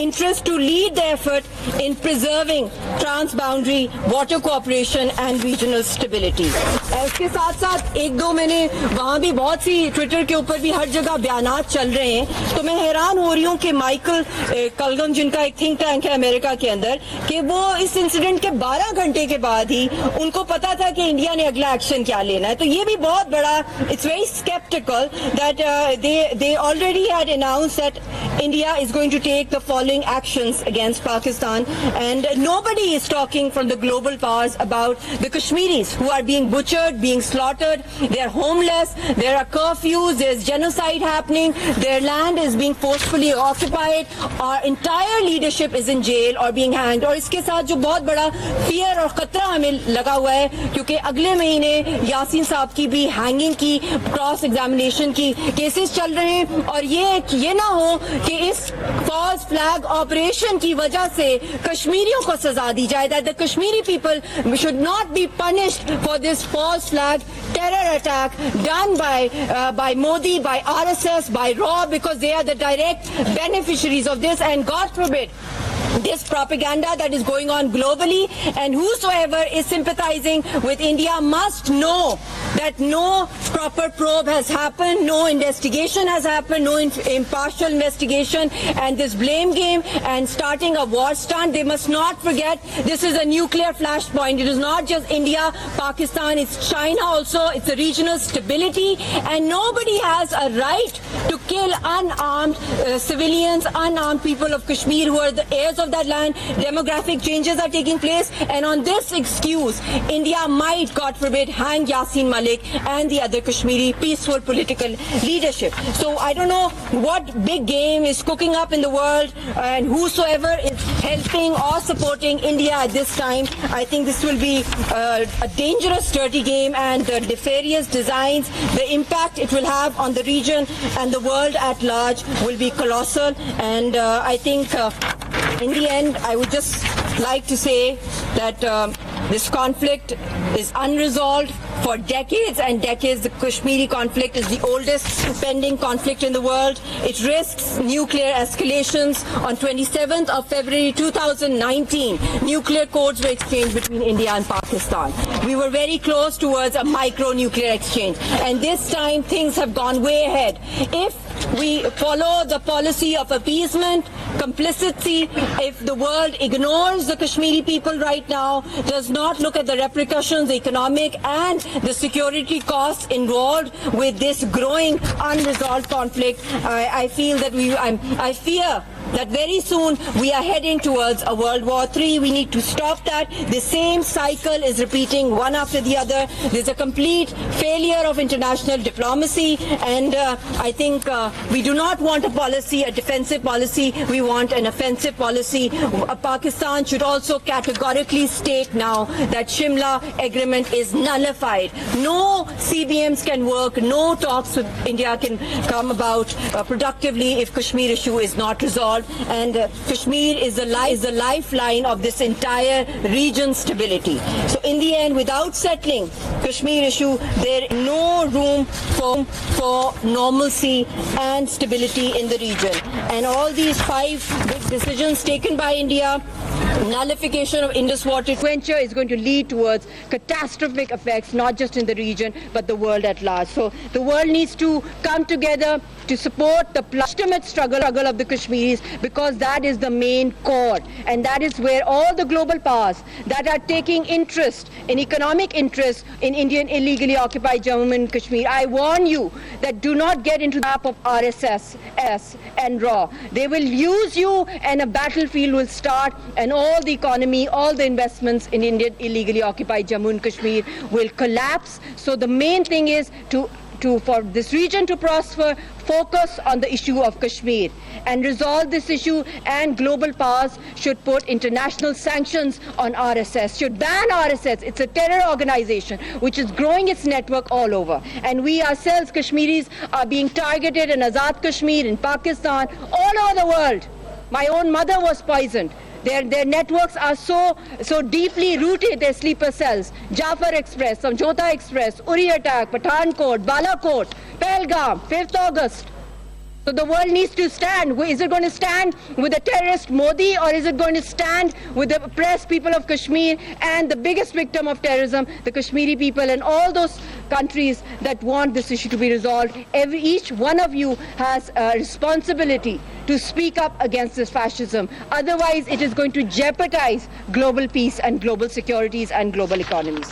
interest to lead the effort in preserving transboundary water cooperation and regional stability. इसके साथ साथ एक दो मैंने वहाँ भी बहुत सी ट्विटर के ऊपर भी हर जगह बयानात चल रहे हैं, तो मैं हैरान हो रही हूँ कि माइकल कलगन, जिनका एक थिंक टैंक है अमेरिका के अंदर, कि वो इस इंसिडेंट के 12 घंटे के बाद ही उनको पता था कि इंडिया ने अगला एक्शन क्या लेना है. तो ये भी बहुत बड़ा, it's very sceptical that they already had announced that India is going to take the following actions against Pakistan, and nobody is talking from the global powers about the Kashmiris who are being butchered, being slaughtered. They are homeless, there are curfews, there's genocide happening, their land is being forcefully occupied, our entire leadership is in jail or being hanged. और इसके साथ जो बहुत बड़ा fear और खतरा हमें लगा हुआ है, क्योंकि अगले महीने यासीन साहब की भी हैंगिंग की, क्रॉस एग्जामिनेशन की केसेस चल रहे हैं, और ये ना हो कि इस फॉल्स फ्लैग ऑपरेशन की वजह से कश्मीरियों को सजा दी जाए, that the Kashmiri people should not be punished for this false flag terror attack done by Modi, by RSS, by RAW, because they are the direct beneficiaries of this. And God forbid this propaganda that is going on globally, and whosoever is sympathizing with India must know that no proper probe has happened, no investigation has happened, no impartial investigation, and this blame game and starting a war stunt. They must not forget this is a nuclear flashpoint. It is not just India, Pakistan, it's China also. It's a regional stability, and nobody has a right to kill unarmed civilians, unarmed people of Kashmir who are the heirs of that land. Demographic changes are taking place, and on this excuse, India might, God forbid, hang Yasin Malik and the other Kashmiri peaceful political leadership. So I don't know what big game is cooking up in the world, and whosoever is helping or supporting India at this time, I think this will be a dangerous, dirty game, and the nefarious designs, the impact it will have on the region and the world at large will be colossal. And I think in the end, I would just like to say that this conflict is unresolved for decades and decades. The Kashmiri conflict is the oldest pending conflict in the world. It risks nuclear escalations. On 27th of February 2019, nuclear codes were exchanged between India and Pakistan. We were very close towards a micro-nuclear exchange, and this time things have gone way ahead. If we follow the policy of appeasement, complicity, if the world ignores the Kashmiri people right now, does not look at the repercussions, the economic and the security costs involved with this growing unresolved conflict, I feel that I fear that very soon we are heading towards a World War III. We need to stop that. The same cycle is repeating one after the other. There's a complete failure of international diplomacy, and I think we do not want a policy, a defensive policy. We want an offensive policy. Pakistan should also categorically state now that Shimla agreement is nullified. No CBMs can work. No talks with India can come about productively if Kashmir issue is not resolved. And Kashmir is the lifeline of this entire region's stability. So in the end, without settling Kashmir issue, there is no room for normalcy and stability in the region. And all these 5 big decisions taken by India, nullification of Indus water venture, is going to lead towards catastrophic effects, not just in the region, but the world at large. So the world needs to come together to support the legitimate struggle of the Kashmiris, because that is the main core, and that is where all the global powers that are taking interest, in economic interest in Indian illegally occupied Jammu and Kashmir, I warn you that do not get into the trap of RSS and RAW. They will use you, and a battlefield will start, and all the economy, all the investments in Indian illegally occupied Jammu and Kashmir will collapse. So the main thing is for this region to prosper, focus on the issue of Kashmir and resolve this issue, and global powers should put international sanctions on RSS, should ban RSS. It's a terror organization which is growing its network all over. And we ourselves, Kashmiris, are being targeted in Azad Kashmir, in Pakistan, all over the world. My own mother was poisoned. Their networks are so deeply rooted, their sleeper cells. Jafar Express, Samjhota Express, Uri attack, Pathankot, Balakot, Pahalgam, 5th August. So the world needs to stand. Is it going to stand with the terrorist Modi, or is it going to stand with the oppressed people of Kashmir and the biggest victim of terrorism, the Kashmiri people, and all those countries that want this issue to be resolved? Each one of you has a responsibility to speak up against this fascism. Otherwise, it is going to jeopardize global peace and global securities and global economies.